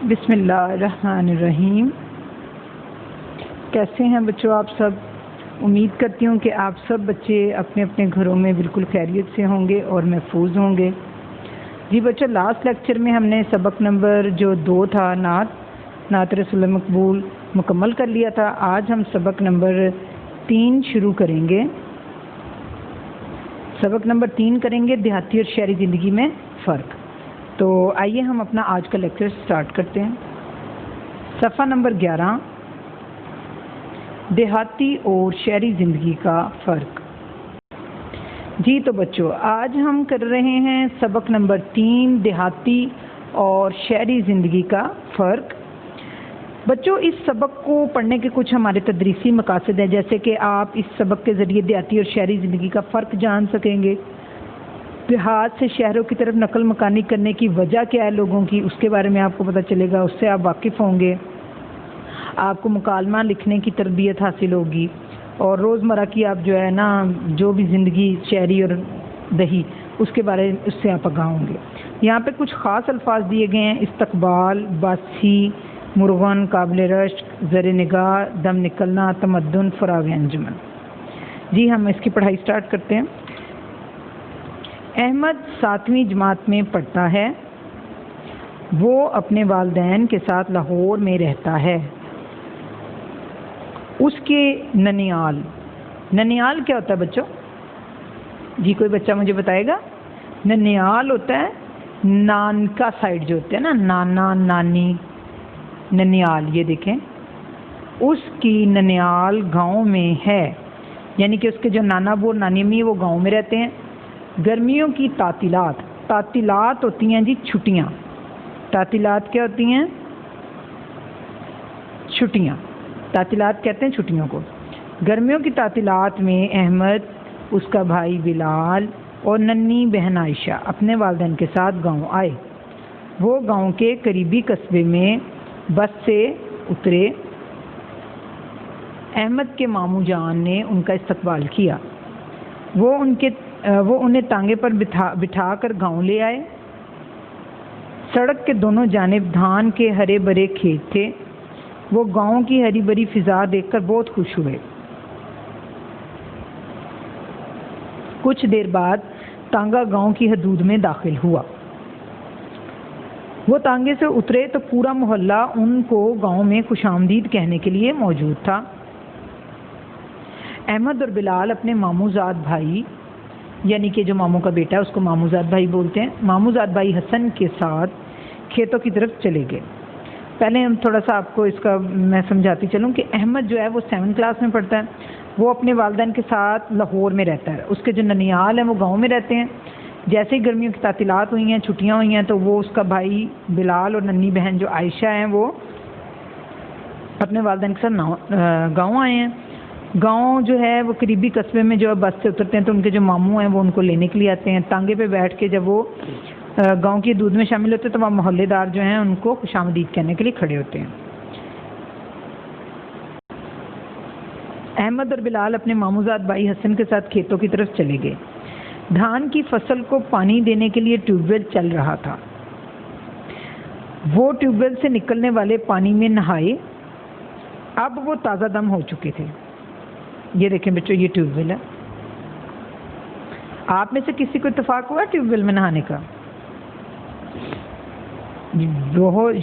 بسم اللہ الرحمن الرحیم۔ کیسے ہیں بچوں آپ سب؟ امید کرتی ہوں کہ آپ سب بچے اپنے اپنے گھروں میں بالکل خیریت سے ہوں گے اور محفوظ ہوں گے۔ جی بچوں، لاسٹ لیکچر میں ہم نے سبق نمبر جو 2 تھا نعت رسول مقبول مکمل کر لیا تھا۔ آج ہم سبق نمبر 3 شروع کریں گے۔ سبق نمبر 3 کریں گے دیہاتی اور شہری زندگی میں فرق۔ تو آئیے ہم اپنا آج کا لیکچر سٹارٹ کرتے ہیں۔ صفحہ نمبر 11، دیہاتی اور شہری زندگی کا فرق۔ جی تو بچوں، آج ہم کر رہے ہیں سبق نمبر 3، دیہاتی اور شہری زندگی کا فرق۔ بچوں، اس سبق کو پڑھنے کے کچھ ہمارے تدریسی مقاصد ہیں، جیسے کہ آپ اس سبق کے ذریعے دیہاتی اور شہری زندگی کا فرق جان سکیں گے، دیہات سے شہروں کی طرف نقل مکانی کرنے کی وجہ کیا ہے لوگوں کی، اس کے بارے میں آپ کو پتہ چلے گا، اس سے آپ واقف ہوں گے۔ آپ کو مکالمہ لکھنے کی تربیت حاصل ہوگی، اور روزمرہ کی آپ جو ہے نا جو بھی زندگی شہری اور دیہی اس کے بارے اس سے آپ آگاہ ہوں گے۔ یہاں پہ کچھ خاص الفاظ دیے گئے ہیں: استقبال، باسی، مرغن، قابل رشک، زر نگاہ، دم نکلنا، تمدن، فراغ انجمن۔ جی ہم اس کی پڑھائی سٹارٹ کرتے ہیں۔ احمد 7ویں جماعت میں پڑھتا ہے۔ وہ اپنے والدین کے ساتھ لاہور میں رہتا ہے۔ اس کے ننیال کیا ہوتا ہے بچوں؟ جی کوئی بچہ مجھے بتائے گا؟ ننیال ہوتا ہے نانکا سائڈ جو ہوتے ہیں نا، نانا نانی، ننیال۔ یہ دیکھیں، اس کی ننیال گاؤں میں ہے، یعنی کہ اس کے جو نانا ابو اور نانی امی وہ گاؤں میں رہتے ہیں۔ گرمیوں کی تعطیلات ہوتی ہیں جی چھٹیاں۔ تعطیلات کیا ہوتی ہیں؟ چھٹیاں۔ تعطیلات کہتے ہیں چھٹیوں کو۔ گرمیوں کی تعطیلات میں احمد، اس کا بھائی بلال اور ننھی بہن عائشہ اپنے والدین کے ساتھ گاؤں آئے۔ وہ گاؤں کے قریبی قصبے میں بس سے اترے۔ احمد کے ماموں جان نے ان کا استقبال کیا۔ وہ انہیں ٹانگے پر بٹھا کر گاؤں لے آئے۔ سڑک کے دونوں جانب دھان کے ہرے بھرے کھیت تھے۔ وہ گاؤں کی ہری بھری فضا دیکھ کر بہت خوش ہوئے۔ کچھ دیر بعد تانگا گاؤں کی حدود میں داخل ہوا۔ وہ تانگے سے اترے تو پورا محلہ ان کو گاؤں میں خوش آمدید کہنے کے لیے موجود تھا۔ احمد اور بلال اپنے ماموں زاد بھائی، یعنی کہ جو ماموں کا بیٹا ہے اس کو ماموں زاد بھائی بولتے ہیں، ماموں زاد بھائی حسن کے ساتھ کھیتوں کی طرف چلے گئے۔ پہلے ہم تھوڑا سا آپ کو اس کا میں سمجھاتی چلوں کہ احمد جو ہے وہ 7 کلاس میں پڑھتا ہے۔ وہ اپنے والدین کے ساتھ لاہور میں رہتا ہے۔ اس کے جو ننیال ہیں وہ گاؤں میں رہتے ہیں۔ جیسے ہی گرمیوں کی تعطیلات ہوئی ہیں، چھٹیاں ہوئی ہیں، تو وہ اس کا بھائی بلال اور ننھی بہن جو عائشہ ہیں وہ اپنے والدین کے ساتھ گاؤں آئے ہیں۔ گاؤں جو ہے وہ قریبی قصبے میں جو بس سے اترتے ہیں تو ان کے جو ماموں ہیں وہ ان کو لینے کے لیے آتے ہیں۔ ٹانگے پہ بیٹھ کے جب وہ گاؤں کی حدود میں شامل ہوتے ہیں تو وہاں محلے دار جو ہیں ان کو خوش آمدید کہنے کے لیے کھڑے ہوتے ہیں۔ احمد اور بلال اپنے ماموں زاد بھائی حسن کے ساتھ کھیتوں کی طرف چلے گئے۔ دھان کی فصل کو پانی دینے کے لیے ٹیوب ویل چل رہا تھا۔ وہ ٹیوب ویل سے نکلنے والے پانی میں نہائے۔ اب وہ تازہ دم ہو چکے تھے۔ یہ دیکھیں بچوں، یہ ٹیوب ویل ہے۔ آپ میں سے کسی کو اتفاق ہوا ٹیوب ویل میں نہانے کا؟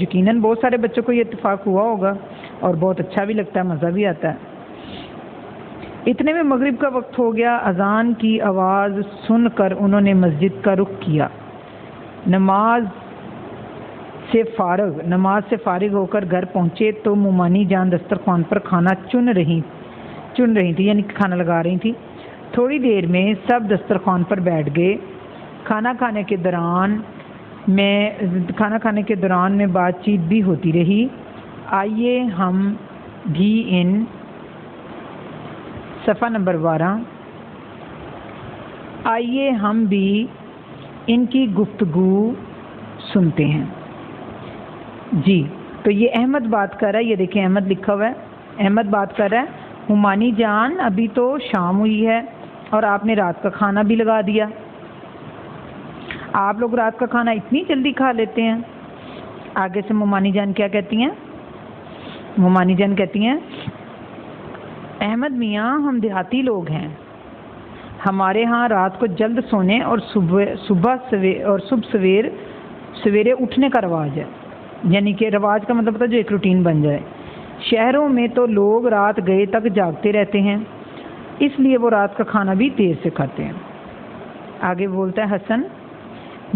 یقیناً بہت سارے بچوں کو یہ اتفاق ہوا ہوگا اور بہت اچھا بھی لگتا ہے، مزہ بھی آتا ہے۔ اتنے میں مغرب کا وقت ہو گیا۔ اذان کی آواز سن کر انہوں نے مسجد کا رخ کیا۔ نماز سے فارغ ہو کر گھر پہنچے تو مومانی جان دسترخوان پر کھانا چن رہی تھی، یعنی کھانا لگا رہی تھی۔ تھوڑی دیر میں سب دسترخوان پر بیٹھ گئے۔ کھانا کھانے کے دوران میں بات چیت بھی ہوتی رہی۔ آئیے ہم بھی صفحہ نمبر 12، آئیے ہم بھی ان کی گفتگو سنتے ہیں۔ جی تو یہ احمد بات کر رہا ہے، یہ دیکھیں احمد لکھا ہوا ہے، احمد بات کر رہا ہے، مومانی جان ابھی تو شام ہوئی ہے اور آپ نے رات کا کھانا بھی لگا دیا۔ آپ لوگ رات کا کھانا اتنی جلدی کھا لیتے ہیں؟ آگے سے مومانی جان کیا کہتی ہیں؟ مومانی جان کہتی ہیں احمد میاں ہم دیہاتی لوگ ہیں، ہمارے ہاں رات کو جلد سونے اور صبح سویرے اٹھنے کا رواج ہے، یعنی کہ رواج کا مطلب ہوتا ہے جو ایک روٹین بن جائے۔ شہروں میں تو لوگ رات گئے تک جاگتے رہتے ہیں، اس لیے وہ رات کا کھانا بھی دیر سے کھاتے ہیں۔ آگے بولتا ہے حسن،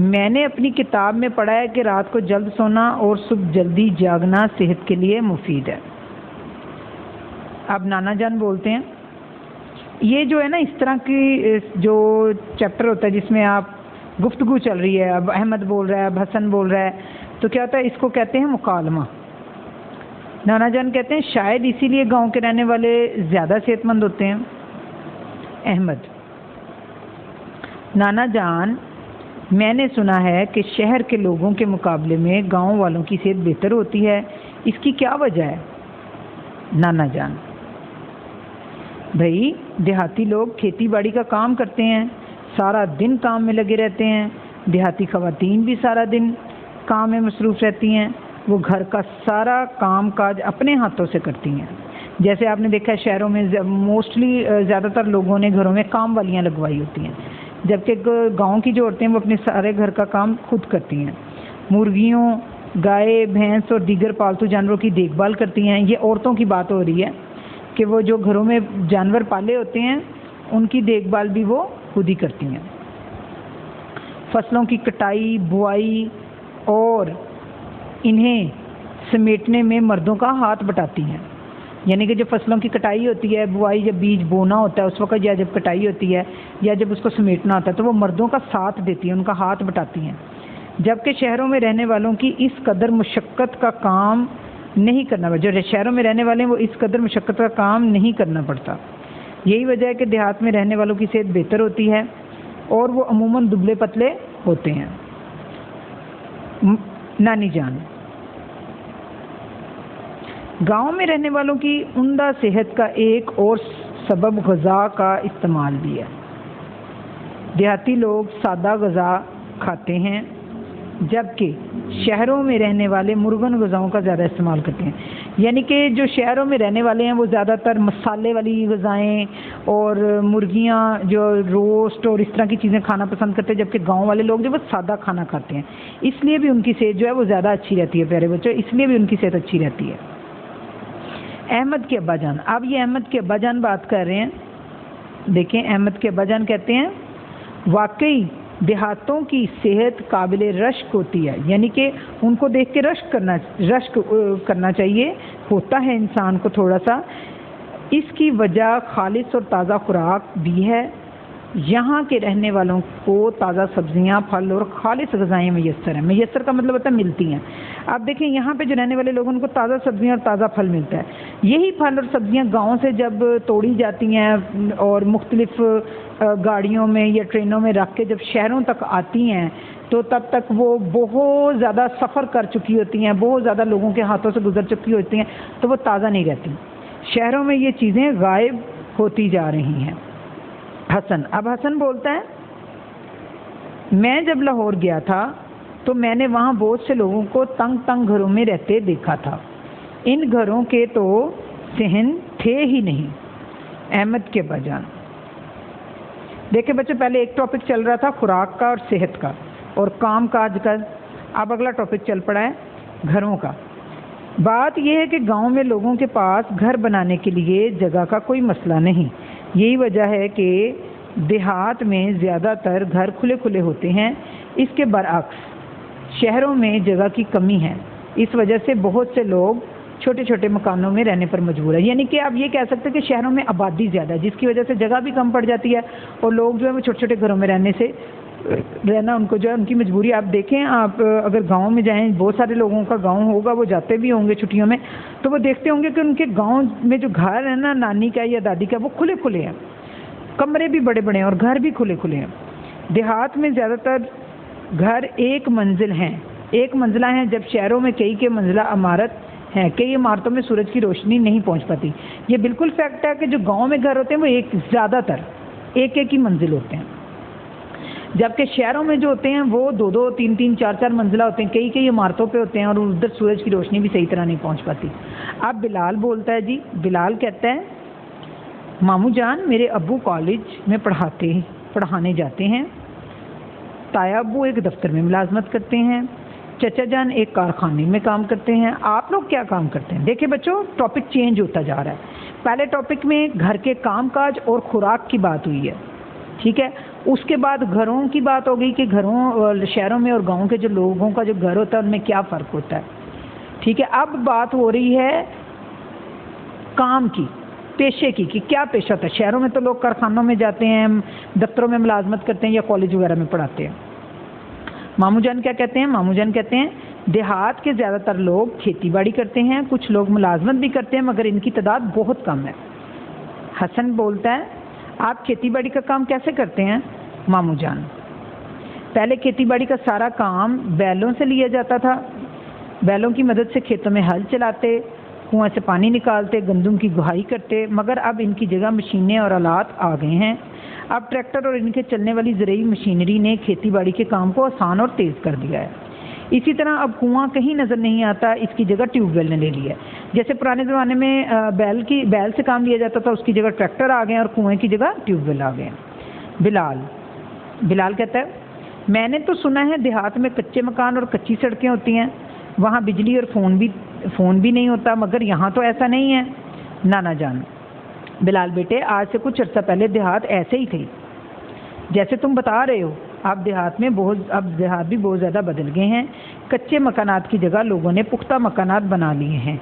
میں نے اپنی کتاب میں پڑھا ہے کہ رات کو جلد سونا اور صبح جلدی جاگنا صحت کے لیے مفید ہے۔ اب نانا جان بولتے ہیں یہ جو ہے نا اس طرح کی جو چیپٹر ہوتا ہے جس میں آپ گفتگو چل رہی ہے، اب احمد بول رہا ہے، اب حسن بول رہا ہے، تو کیا ہوتا ہے اس کو کہتے ہیں مکالمہ۔ نانا جان کہتے ہیں شاید اسی لیے گاؤں کے رہنے والے زیادہ صحت مند ہوتے ہیں۔ احمد، نانا جان میں نے سنا ہے کہ شہر کے لوگوں کے مقابلے میں گاؤں والوں کی صحت بہتر ہوتی ہے، اس کی کیا وجہ ہے؟ نانا جان، بھائی دیہاتی لوگ کھیتی باڑی کا کام کرتے ہیں، سارا دن کام میں لگے رہتے ہیں، دیہاتی خواتین بھی سارا دن کام میں مصروف رہتی ہیں، وہ گھر کا سارا کام کاج اپنے ہاتھوں سے کرتی ہیں۔ جیسے آپ نے دیکھا ہے شہروں میں موسٹلی زیادہ تر لوگوں نے گھروں میں کام والیاں لگوائی ہوتی ہیں، جبکہ گاؤں کی جو عورتیں وہ اپنے سارے گھر کا کام خود کرتی ہیں، مرغیوں، گائے، بھینس اور دیگر پالتو جانوروں کی دیکھ بھال کرتی ہیں۔ یہ عورتوں کی بات ہو رہی ہے کہ وہ جو گھروں میں جانور پالے ہوتے ہیں ان کی دیکھ بھال بھی وہ خود ہی کرتی ہیں۔ فصلوں کی کٹائی، بوائی اور انہیں سمیٹنے میں مردوں کا ہاتھ بٹاتی ہیں، یعنی کہ جب فصلوں کی کٹائی ہوتی ہے، بوائی جب بیج بونا ہوتا ہے اس وقت، یا جب کٹائی ہوتی ہے یا جب اس کو سمیٹنا ہوتا ہے تو وہ مردوں کا ساتھ دیتی ہیں، ان کا ہاتھ بٹاتی ہیں، جبکہ شہروں میں رہنے والوں کی اس قدر مشقت کا کام نہیں کرنا پڑتا، جو شہروں میں رہنے والے ہیں وہ اس قدر مشقت کا کام نہیں کرنا پڑتا۔ یہی وجہ ہے کہ دیہات میں رہنے والوں کی صحت بہتر ہوتی ہے اور وہ عموماً دبلے پتلے ہوتے ہیں۔ نانی جان، گاؤں میں رہنے والوں کی عمدہ صحت کا ایک اور سبب غذا کا استعمال بھی ہے۔ دیہاتی لوگ سادہ غذا کھاتے ہیں جبکہ شہروں میں رہنے والے مرغن غذاؤں کا زیادہ استعمال کرتے ہیں، یعنی کہ جو شہروں میں رہنے والے ہیں وہ زیادہ تر مسالے والی غذائیں اور مرغیاں جو روسٹ اور اس طرح کی چیزیں کھانا پسند کرتے ہیں، جبکہ گاؤں والے لوگ جو وہ سادہ کھانا کھاتے ہیں، اس لیے بھی ان کی صحت جو ہے وہ زیادہ اچھی رہتی ہے۔ پیارے بچوں، اس لیے بھی ان کی صحت اچھی رہتی ہے۔ احمد کے ابا جان، اب یہ احمد کے ابا جان بات کر رہے ہیں، دیکھیں احمد کے ابا جان کہتے ہیں واقعی دیہاتوں کی صحت قابل رشک ہوتی ہے، یعنی کہ ان کو دیکھ کے رشک کرنا چاہیے، ہوتا ہے انسان کو تھوڑا سا۔ اس کی وجہ خالص اور تازہ خوراک بھی ہے، یہاں کے رہنے والوں کو تازہ سبزیاں، پھل اور خالص غذائیں میسر ہیں۔ میسر کا مطلب ہوتا ہے ملتی ہیں۔ آپ دیکھیں یہاں پہ جو رہنے والے لوگوں کو تازہ سبزیاں اور تازہ پھل ملتا ہے، یہی پھل اور سبزیاں گاؤں سے جب توڑی جاتی ہیں اور مختلف گاڑیوں میں یا ٹرینوں میں رکھ کے جب شہروں تک آتی ہیں تو تب تک وہ بہت زیادہ سفر کر چکی ہوتی ہیں، بہت زیادہ لوگوں کے ہاتھوں سے گزر چکی ہوتی ہیں، تو وہ تازہ نہیں رہتی۔ شہروں میں یہ چیزیں غائب ہوتی جا رہی ہیں۔ حسن، اب حسن بولتا ہے میں جب لاہور گیا تھا تو میں نے وہاں بہت سے لوگوں کو تنگ گھروں میں رہتے دیکھا تھا، ان گھروں کے تو صحن تھے ہی نہیں۔ احمد کے بجان، دیکھیں بچے پہلے ایک ٹاپک چل رہا تھا خوراک کا اور صحت کا اور کام کاج کا، اب اگلا ٹاپک چل پڑا ہے گھروں کا۔ بات یہ ہے کہ گاؤں میں لوگوں کے پاس گھر بنانے کے لیے جگہ کا کوئی مسئلہ نہیں، یہی وجہ ہے کہ دیہات میں زیادہ تر گھر کھلے کھلے ہوتے ہیں، اس کے برعکس شہروں میں جگہ کی کمی ہے، اس وجہ سے بہت سے لوگ چھوٹے چھوٹے مکانوں میں رہنے پر مجبور ہے، یعنی کہ آپ یہ کہہ سکتے ہیں کہ شہروں میں آبادی زیادہ ہے جس کی وجہ سے جگہ بھی کم پڑ جاتی ہے اور لوگ جو ہے وہ چھوٹے چھوٹے گھروں میں رہنا ان کو جو ہے ان کی مجبوری۔ آپ دیکھیں، آپ اگر گاؤں میں جائیں، بہت سارے لوگوں کا گاؤں ہوگا، وہ جاتے بھی ہوں گے چھٹیوں میں، تو وہ دیکھتے ہوں گے کہ ان کے گاؤں میں جو گھر ہے نا نانی کا یا دادی کا، وہ کھلے کھلے ہیں، کمرے بھی بڑے بڑے ہیں اور گھر بھی کھلے کھلے ہیں۔ دیہات میں زیادہ تر گھر ایک منزل ہیں، ایک منزلہ ہیں، جب شہروں میں کئی منزلہ عمارت ہیں، کئی عمارتوں میں سورج کی روشنی نہیں پہنچ پاتی۔ یہ بالکل فیکٹ ہے کہ جو گاؤں میں گھر ہوتے ہیں وہ زیادہ تر ایک ہی منزل ہوتے ہیں۔ جبکہ شہروں میں جو ہوتے ہیں وہ 2-2 3-3 4-4 منزلہ ہوتے ہیں، کئی عمارتوں پہ ہوتے ہیں اور ادھر سورج کی روشنی بھی صحیح طرح نہیں پہنچ پاتی۔ اب بلال بولتا ہے جی، بلال کہتا ہے ماموں جان میرے ابو کالج میں پڑھانے جاتے ہیں، تایا ابو ایک دفتر میں ملازمت کرتے ہیں، چچا جان ایک کارخانے میں کام کرتے ہیں، آپ لوگ کیا کام کرتے ہیں؟ دیکھیں بچوں، ٹاپک چینج ہوتا جا رہا ہے۔ پہلے ٹاپک میں گھر کے کام کاج اور خوراک کی بات ہوئی ہے، ٹھیک ہے، اس کے بعد گھروں کی بات ہو گئی کہ شہروں میں اور گاؤں کے جو لوگوں کا جو گھر ہوتا ہے ان میں کیا فرق ہوتا ہے، ٹھیک ہے۔ اب بات ہو رہی ہے کام کی، پیشے کی، کہ کیا پیشہ ہوتا ہے۔ شہروں میں تو لوگ کارخانوں میں جاتے ہیں، دفتروں میں ملازمت کرتے ہیں یا کالج وغیرہ میں پڑھاتے ہیں۔ ماموں جان کیا کہتے ہیں؟ ماموں جان کہتے ہیں دیہات کے زیادہ تر لوگ کھیتی باڑی کرتے ہیں، کچھ لوگ ملازمت بھی کرتے ہیں مگر ان کی تعداد بہت کم ہے۔ حسن بولتا ہے آپ کھیتی باڑی کا کام کیسے کرتے ہیں؟ ماموں جان پہلے کھیتی باڑی کا سارا کام بیلوں سے لیا جاتا تھا، بیلوں کی مدد سے کھیتوں میں ہل چلاتے، کنویں سے پانی نکالتے، گندم کی گہائی کرتے، مگر اب ان کی جگہ مشینیں اور آلات آ گئے ہیں۔ اب ٹریکٹر اور ان کے چلنے والی زرعی مشینری نے کھیتی باڑی کے کام کو آسان اور تیز کر دیا ہے۔ اسی طرح اب کنواں کہیں نظر نہیں آتا، اس کی جگہ ٹیوب ویل نے لے لی ہے۔ جیسے پرانے زمانے میں بیل سے کام لیا جاتا تھا، اس کی جگہ ٹریکٹر آ گئے اور کنویں کی جگہ ٹیوب ویل آ گئے ہیں۔ بلال کہتا ہے میں نے تو سنا ہے دیہات میں کچے مکان اور کچی سڑکیں ہوتی ہیں، وہاں بجلی اور فون بھی نہیں ہوتا، مگر یہاں تو ایسا نہیں ہے۔ نانا جان بلال بیٹے آج سے کچھ عرصہ پہلے دیہات ایسے ہی تھے جیسے تم بتا رہے ہو، اب دیہات بھی بہت زیادہ بدل گئے ہیں۔ کچے مکانات کی جگہ لوگوں نے پختہ مکانات بنا لیے ہیں۔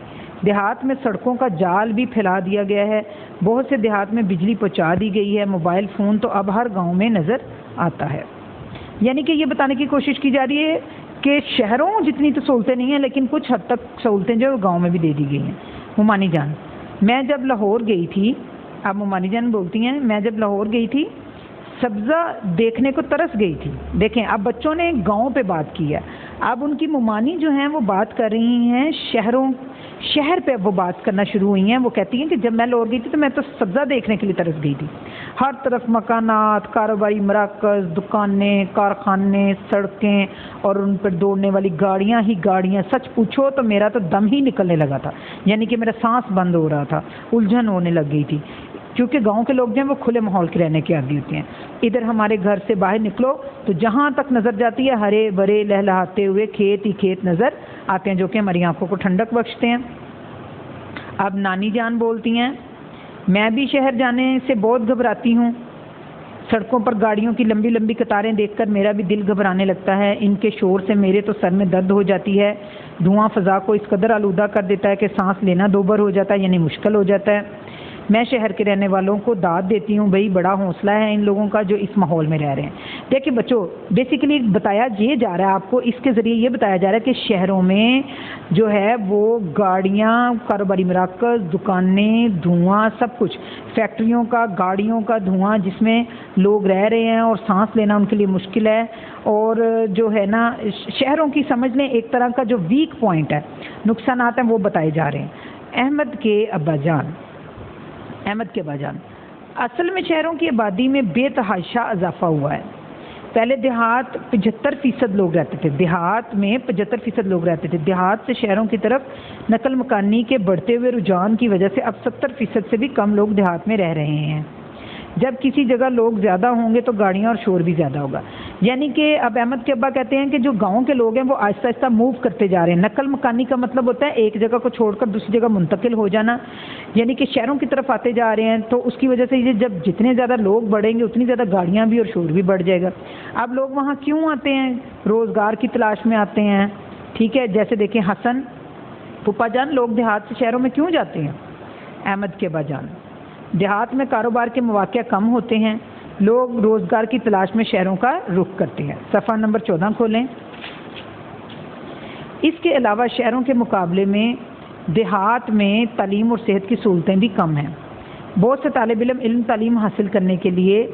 دیہات میں سڑکوں کا جال بھی پھیلا دیا گیا ہے، بہت سے دیہات میں بجلی پہنچا دی گئی ہے، موبائل فون تو اب ہر گاؤں میں نظر آتا ہے۔ یعنی کہ یہ بتانے کی کوشش کی جا رہی ہے کہ شہروں جتنی تو سہولتیں نہیں ہیں لیکن کچھ حد تک سہولتیں جو گاؤں میں بھی دے دی گئی ہیں۔ ممانی جان میں جب لاہور گئی تھی، اب ممانی جان بولتی ہیں میں جب لاہور گئی تھی سبزہ دیکھنے کو ترس گئی تھی۔ دیکھیں اب بچوں نے گاؤں پہ بات کی ہے، اب ان کی ممانی جو ہیں وہ بات کر رہی ہیں شہر پہ وہ بات کرنا شروع ہوئی ہیں۔ وہ کہتی ہیں کہ جب میں لاہور گئی تھی تو میں تو سبزہ دیکھنے کے لیے ترس گئی تھی، ہر طرف مکانات، کاروباری مراکز، دکانیں، کارخانے، سڑکیں اور ان پر دوڑنے والی گاڑیاں ہی گاڑیاں۔ سچ پوچھو تو میرا تو دم ہی نکلنے لگا تھا، یعنی کہ میرا سانس بند ہو رہا تھا، الجھن ہونے لگ گئی تھی، کیونکہ گاؤں کے لوگ جو ہیں وہ کھلے ماحول کے رہنے کے عادی ہوتے ہیں۔ ادھر ہمارے گھر سے باہر نکلو تو جہاں تک نظر جاتی ہے ہرے بھرے لہلہاتے ہوئے کھیت ہی کھیت نظر آتے ہیں جو کہ ہماری آنکھوں کو ٹھنڈک بخشتے ہیں۔ اب نانی جان بولتی ہیں میں بھی شہر جانے سے بہت گھبراتی ہوں، سڑکوں پر گاڑیوں کی لمبی لمبی قطاریں دیکھ کر میرا بھی دل گھبرانے لگتا ہے، ان کے شور سے میرے تو سر میں درد ہو جاتی ہے، دھواں فضا کو اس قدر آلودہ کر دیتا ہے کہ سانس لینا دوبر ہو جاتا ہے، یعنی مشکل ہو جاتا ہے۔ میں شہر کے رہنے والوں کو داد دیتی ہوں، بھئی بڑا حوصلہ ہے ان لوگوں کا جو اس ماحول میں رہ رہے ہیں۔ دیکھیں بچوں بیسیکلی بتایا یہ جا رہا ہے، آپ کو اس کے ذریعے یہ بتایا جا رہا ہے کہ شہروں میں جو ہے وہ گاڑیاں، کاروباری مراکز، دکانیں، دھواں، سب کچھ، فیکٹریوں کا، گاڑیوں کا دھواں جس میں لوگ رہ رہے ہیں اور سانس لینا ان کے لیے مشکل ہے، اور جو ہے نا شہروں کی سمجھ لیں ایک طرح کا جو ویک پوائنٹ ہے، نقصانات ہیں وہ بتائے جا رہے ہیں۔ احمد کے ابا جان اصل میں شہروں کی آبادی میں بے تحاشا اضافہ ہوا ہے۔ پہلے دیہات 75% لوگ رہتے تھے، دیہات سے شہروں کی طرف نقل مکانی کے بڑھتے ہوئے رجحان کی وجہ سے اب 70% سے بھی کم لوگ دیہات میں رہ رہے ہیں۔ جب کسی جگہ لوگ زیادہ ہوں گے تو گاڑیاں اور شور بھی زیادہ ہوگا، یعنی کہ اب احمد کے ابا کہتے ہیں کہ جو گاؤں کے لوگ ہیں وہ آہستہ آہستہ موو کرتے جا رہے ہیں۔ نقل مکانی کا مطلب ہوتا ہے ایک جگہ کو چھوڑ کر دوسری جگہ منتقل ہو جانا، یعنی کہ شہروں کی طرف آتے جا رہے ہیں، تو اس کی وجہ سے یہ جب جتنے زیادہ لوگ بڑھیں گے اتنی زیادہ گاڑیاں بھی اور شور بھی بڑھ جائے گا۔ اب لوگ وہاں کیوں آتے ہیں؟ روزگار کی تلاش میں آتے ہیں، ٹھیک ہے۔ جیسے دیکھیں حسن پھپھا جان لوگ دیہات سے شہروں میں کیوں جاتے ہیں؟ احمد کے ابا جان دیہات میں کاروبار کے مواقع کم ہوتے ہیں، لوگ روزگار کی تلاش میں شہروں کا رخ کرتے ہیں۔ صفحہ نمبر 14 کھولیں۔ اس کے علاوہ شہروں کے مقابلے میں دیہات میں تعلیم اور صحت کی سہولتیں بھی کم ہیں۔ بہت سے طالب علم تعلیم حاصل کرنے کے لیے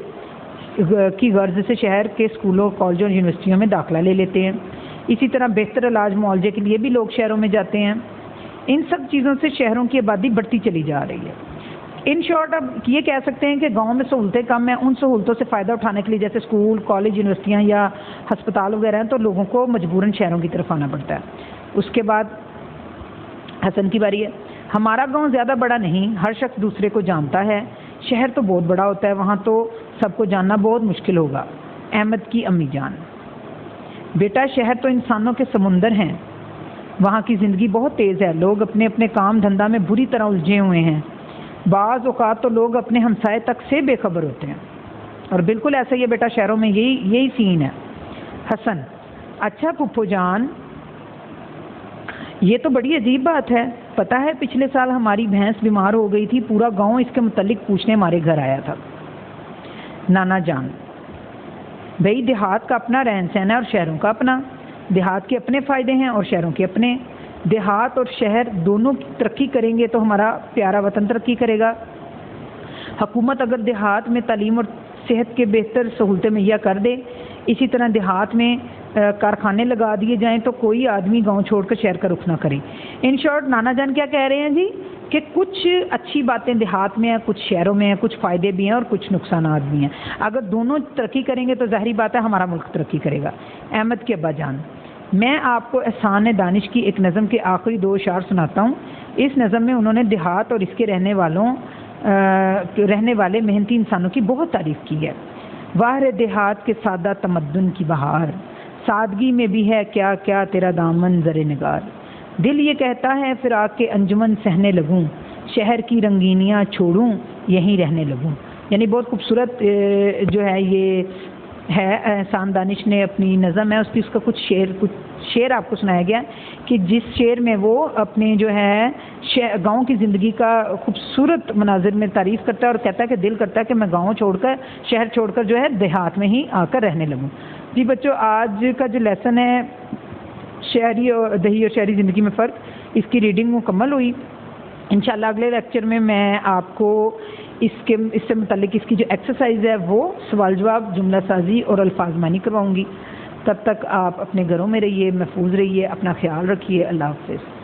کی غرض سے شہر کے اسکولوں، کالجوں اور یونیورسٹیوں میں داخلہ لے لیتے ہیں۔ اسی طرح بہتر علاج معالجے کے لیے بھی لوگ شہروں میں جاتے ہیں۔ ان سب چیزوں سے شہروں کی آبادی بڑھتی چلی جا رہی ہے۔ ان شارٹ اب یہ کہہ سکتے ہیں کہ گاؤں میں سہولتیں کم ہیں، ان سہولتوں سے فائدہ اٹھانے کے لیے جیسے اسکول، کالج، یونیورسٹیاں یا ہسپتال وغیرہ ہیں تو لوگوں کو مجبوراً شہروں کی طرف آنا پڑتا ہے۔ اس کے بعد حسن کی باری ہے۔ ہمارا گاؤں زیادہ بڑا نہیں، ہر شخص دوسرے کو جانتا ہے، شہر تو بہت بڑا ہوتا ہے، وہاں تو سب کو جاننا بہت مشکل ہوگا۔ احمد کی امی جان: بیٹا شہر تو انسانوں کے سمندر ہیں، وہاں کی زندگی بہت تیز ہے، لوگ اپنے اپنے کام دھندا میں بری طرح الجھے ہوئے ہیں، بعض اوقات تو لوگ اپنے ہمسائے تک سے بے خبر ہوتے ہیں، اور بالکل ایسا ہی ہے بیٹا، شہروں میں یہی سین ہے۔ حسن: اچھا پھپھو جان، یہ تو بڑی عجیب بات ہے، پتہ ہے پچھلے سال ہماری بھینس بیمار ہو گئی تھی، پورا گاؤں اس کے متعلق پوچھنے ہمارے گھر آیا تھا۔ نانا جان: بھئی دیہات کا اپنا رہن سہن ہے اور شہروں کا اپنا، دیہات کے اپنے فائدے ہیں اور شہروں کے اپنے، دیہات اور شہر دونوں ترقی کریں گے تو ہمارا پیارا وطن ترقی کرے گا۔ حکومت اگر دیہات میں تعلیم اور صحت کے بہتر سہولتیں مہیا کر دے، اسی طرح دیہات میں کارخانے لگا دیے جائیں تو کوئی آدمی گاؤں چھوڑ کر شہر کا رخ نہ کرے۔ ان شارٹ نانا جان کیا کہہ رہے ہیں جی کہ کچھ اچھی باتیں دیہات میں ہیں، کچھ شہروں میں ہیں، کچھ فائدے بھی ہیں اور کچھ نقصانات بھی ہیں، اگر دونوں ترقی کریں گے تو ظاہری بات ہے ہمارا ملک ترقی کرے گا۔ احمد کے ابا جان: میں آپ کو احسان دانش کی ایک نظم کے آخری 2 اشعار سناتا ہوں۔ اس نظم میں انہوں نے دیہات اور اس کے رہنے والے محنتی انسانوں کی بہت تعریف کی ہے۔ واہ رے دیہات کے سادہ تمدن کی بہار، سادگی میں بھی ہے کیا کیا تیرا دامن زر نگار، دل یہ کہتا ہے فراق کے انجمن سہنے لگوں، شہر کی رنگینیاں چھوڑوں یہیں رہنے لگوں۔ یعنی بہت خوبصورت جو ہے یہ ہے، احسان دانش نے اپنی نظم ہے اس کا کچھ شعر آپ کو سنایا گیا کہ جس شعر میں وہ اپنے جو ہے گاؤں کی زندگی کا خوبصورت مناظر میں تعریف کرتا ہے اور کہتا ہے کہ دل کرتا ہے کہ میں گاؤں چھوڑ کر، شہر چھوڑ کر جو ہے دیہات میں ہی آ کر رہنے لگوں۔ جی بچوں، آج کا جو لیسن ہے شہری اور دیہی اور شہری زندگی میں فرق، اس کی ریڈنگ مکمل ہوئی۔ انشاءاللہ اگلے لیکچر میں آپ کو اس سے متعلق اس کی جو ایکسرسائز ہے وہ سوال جواب، جملہ سازی اور الفاظ معنی کرواؤں گی۔ تب تک آپ اپنے گھروں میں رہیے، محفوظ رہیے، اپنا خیال رکھیے۔ اللہ حافظ۔